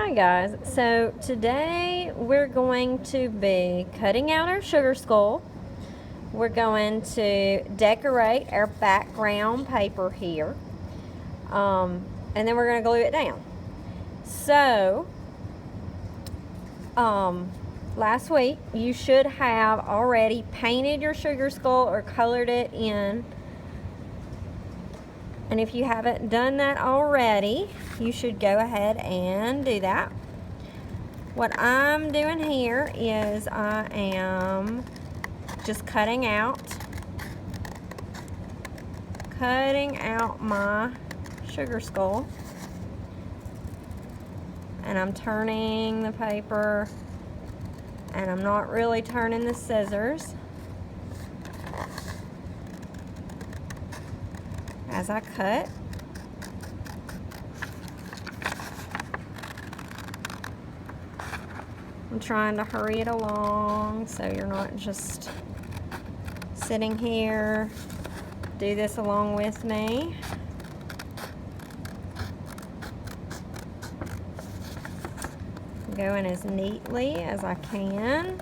Hi guys, so today we're going to be cutting out our sugar skull. We're going to decorate our background paper here, and then we're going to glue it down. So, last week you should have already painted your sugar skull or colored it in. And if you haven't done that already, you should go ahead and do that. What I'm doing here is I am just cutting out my sugar skull. And I'm turning the paper, and I'm not really turning the scissors as I cut. I'm trying to hurry it along so you're not just sitting here. Do this along with me. Going as neatly as I can.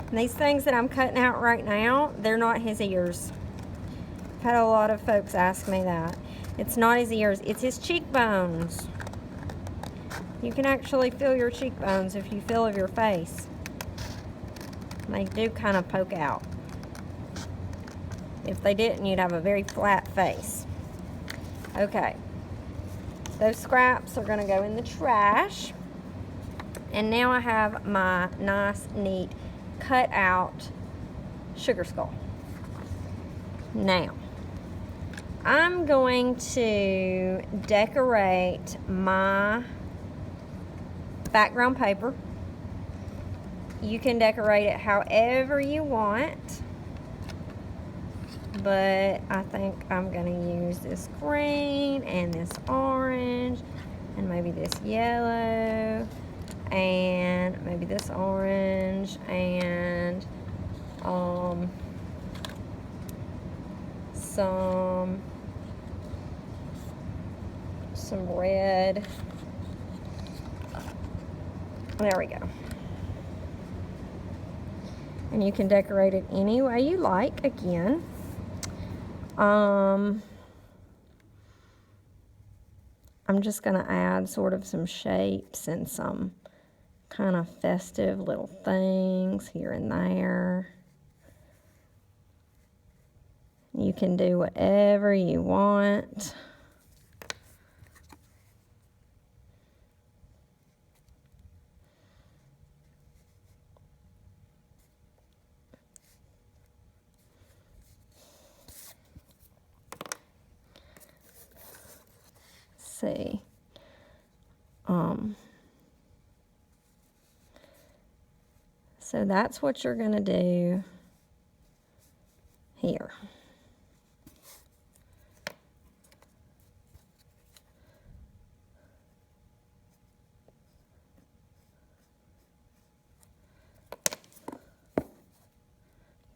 And these things that I'm cutting out right now, they're not his ears. I've had a lot of folks ask me that. It's not his ears, it's his cheekbones. You can actually feel your cheekbones if you feel of your face. They do kind of poke out. If they didn't, you'd have a very flat face. Okay. Those scraps are going to go in the trash. And now I have my nice, neat, cut out sugar skull. Now, I'm going to decorate my background paper. You can decorate it however you want, but I think I'm going to use this green and this orange and maybe this yellow and maybe this orange and some red. There we go. And you can decorate it any way you like, again. I'm just going to add sort of some shapes and some kind of festive little things here and there. You can do whatever you want. See. So that's what you're going to do here.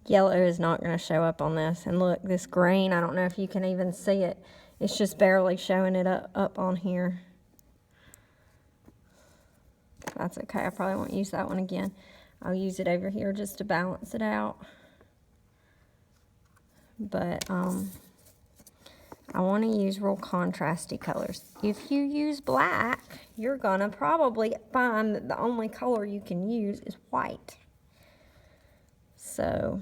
Yellow is not going to show up on this. And look, this green, I don't know if you can even see it. It's just barely showing it up on here. That's okay. I probably won't use that one again. I'll use it over here just to balance it out. But I want to use real contrasty colors. If you use black, you're going to probably find that the only color you can use is white. So,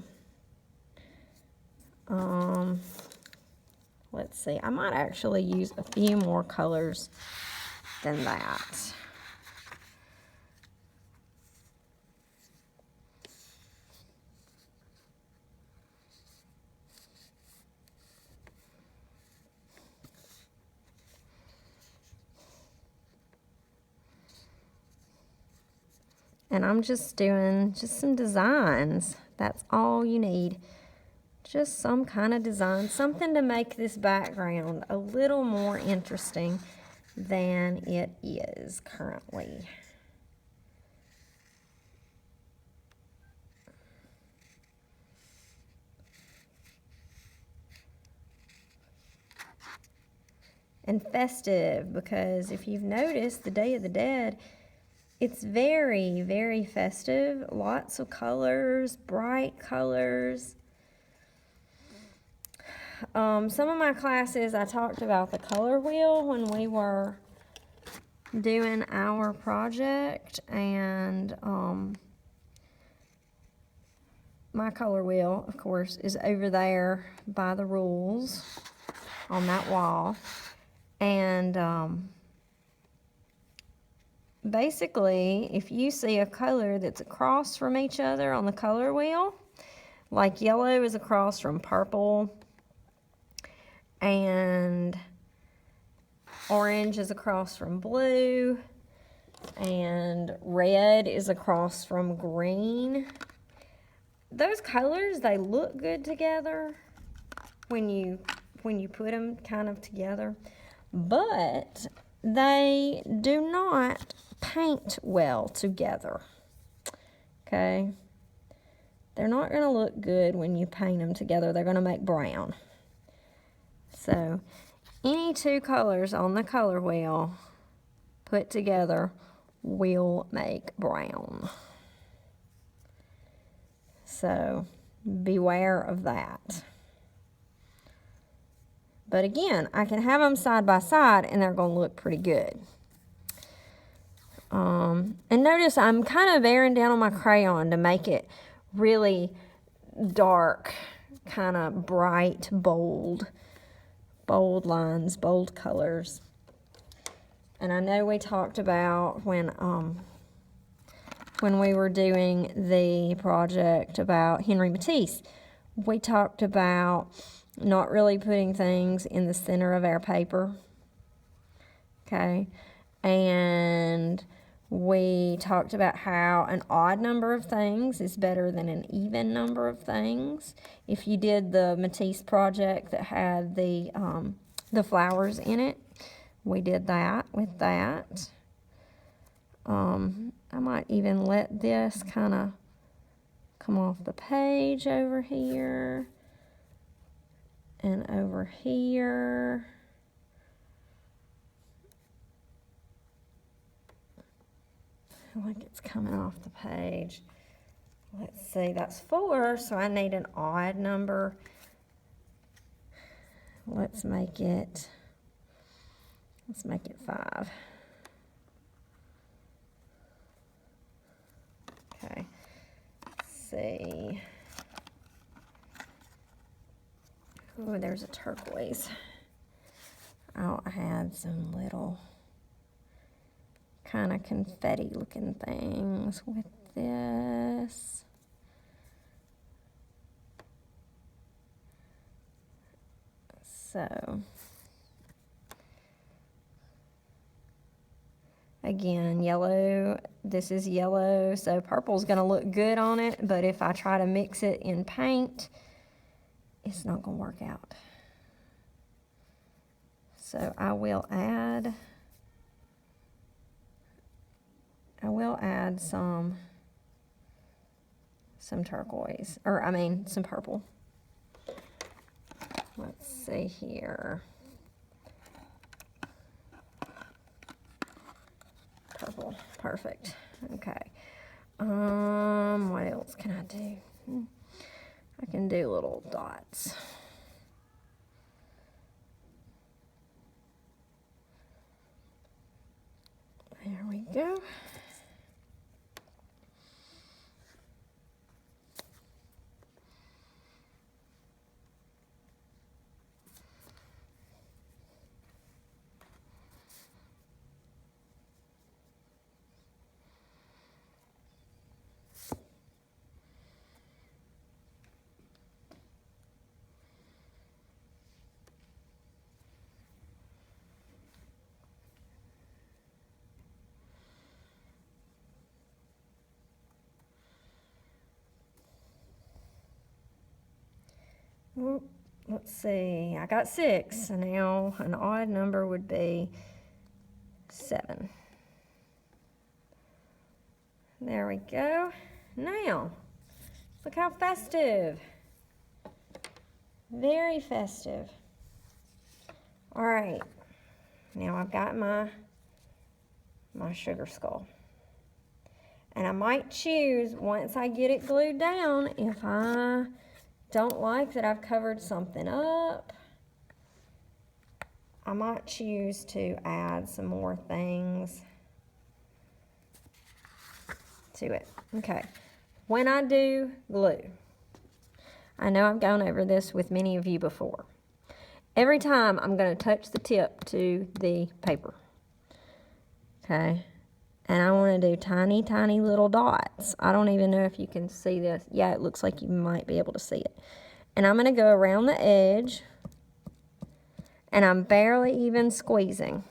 let's see. I might actually use a few more colors than that. And I'm just doing some designs. That's all you need. Just some kind of design, something to make this background a little more interesting than it is currently. and festive, because if you've noticed, the Day of the Dead, it's very, very festive. Lots of colors, bright colors. Some of my classes, I talked about the color wheel when we were doing our project, and my color wheel, of course, is over there by the rules on that wall. And basically, if you see a color that's across from each other on the color wheel, like yellow is across from purple, and orange is across from blue, and red is across from green. Those colors, they look good together when you put them kind of together, but they do not paint well together. Okay? They're not going to look good when you paint them together. They're going to make brown. So, any two colors on the color wheel put together will make brown. So, beware of that. But again, I can have them side by side and they're going to look pretty good. And notice I'm kind of bearing down on my crayon to make it really dark, kind of bright, bold lines, bold colors. And I know we talked about when we were doing the project about Henry Matisse, we talked about not really putting things in the center of our paper. Okay? And we talked about how an odd number of things is better than an even number of things. If you did the Matisse project that had the flowers in it, we did that with that. I might even let this kind of come off the page over here and over here. I feel like it's coming off the page. Let's see, that's 4, so I need an odd number. Let's make it 5. Okay, let's see. Oh, there's a turquoise. I'll add some little kind of confetti looking things with this. So, again, yellow, this is yellow, so purple's going to look good on it, but if I try to mix it in paint, it's not going to work out. So I will add some turquoise, or I mean some purple. Let's see here. Purple, perfect. Okay. What else can I do? I can do little dots. There we go. Well, let's see, I got 6, and now an odd number would be 7. There we go. Now, look how festive. Very festive. All right, now I've got my sugar skull. And I might choose, once I get it glued down, if I don't like that I've covered something up, I might choose to add some more things to it. Okay, when I do glue, I know I've gone over this with many of you before. Every time I'm going to touch the tip to the paper. Okay, and I want to do tiny, tiny little dots. I don't even know if you can see this. Yeah, it looks like you might be able to see it. And I'm going to go around the edge, and I'm barely even squeezing.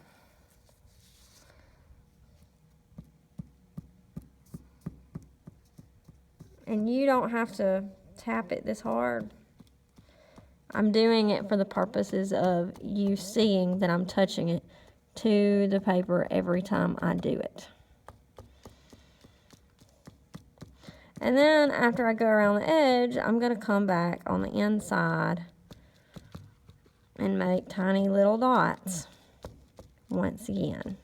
And you don't have to tap it this hard. I'm doing it for the purposes of you seeing that I'm touching it to the paper every time I do it. And then after I go around the edge, I'm going to come back on the inside and make tiny little dots once again.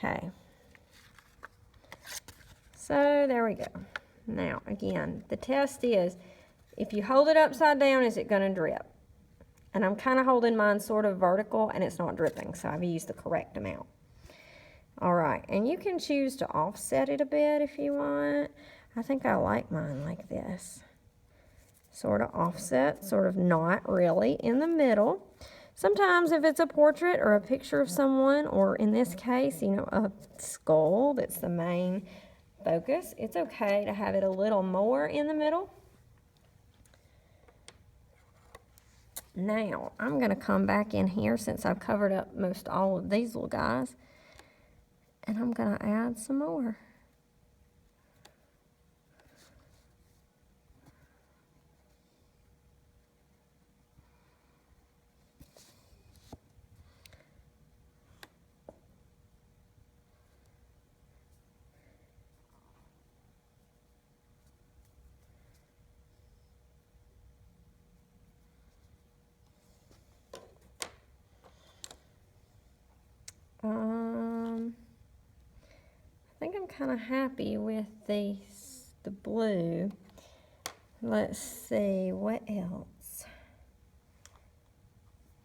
Okay. So there we go. Now, again, the test is, if you hold it upside down, is it going to drip? And I'm kind of holding mine sort of vertical, and it's not dripping, so I've used the correct amount. All right, and you can choose to offset it a bit if you want. I think I like mine like this. Sort of offset, sort of not really in the middle. Sometimes if it's a portrait or a picture of someone, or in this case, you know, a skull that's the main focus, it's okay to have it a little more in the middle. Now, I'm going to come back in here since I've covered up most all of these little guys, and I'm going to add some more. I think I'm kind of happy with the blue. Let's see, what else?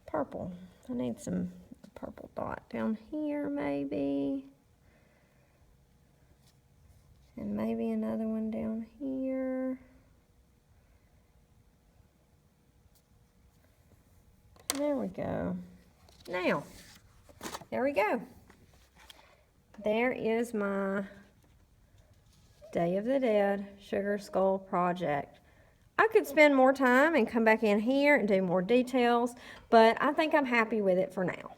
Purple. I need some purple dot down here maybe. And maybe another one down here. There we go. Now, there we go. There is my Day of the Dead Sugar Skull project. I could spend more time and come back in here and do more details, but I think I'm happy with it for now.